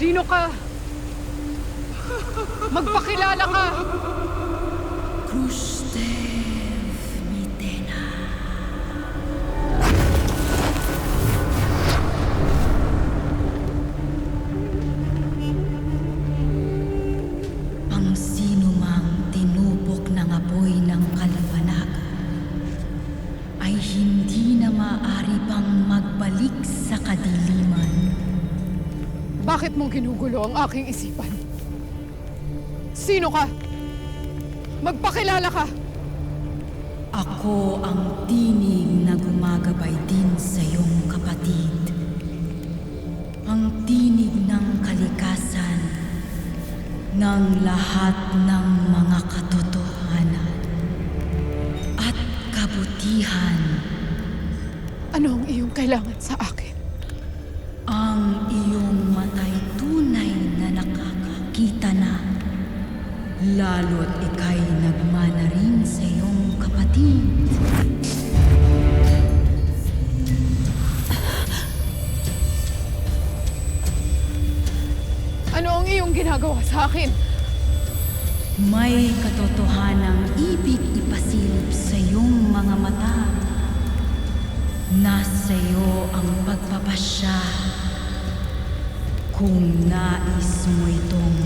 Sino ka? Magpakilala ka! Krustev Mitena. Ang sinumang tinupok ng apoy ng kaliwanagan ay hindi na maaari pang magbalik sa kadiliman. Bakit mo ginugulo ang aking isipan? Sino ka? Magpakilala ka! Ako ang tinig na gumagabay din sa iyong kapatid. Ang tinig ng kalikasan ng lahat ng mga katotohanan at kabutihan. Ano ang iyong kailangan sa akin? Ang iyong matay tunay na nakakakita na. Lalo't ika'y nagmana rin sa iyong kapatid. Ano ang iyong ginagawa sa akin? May katotohanang ibig ipasilip sa iyong mga mata. Nasa iyo ang pagpapasya kung nais mo itong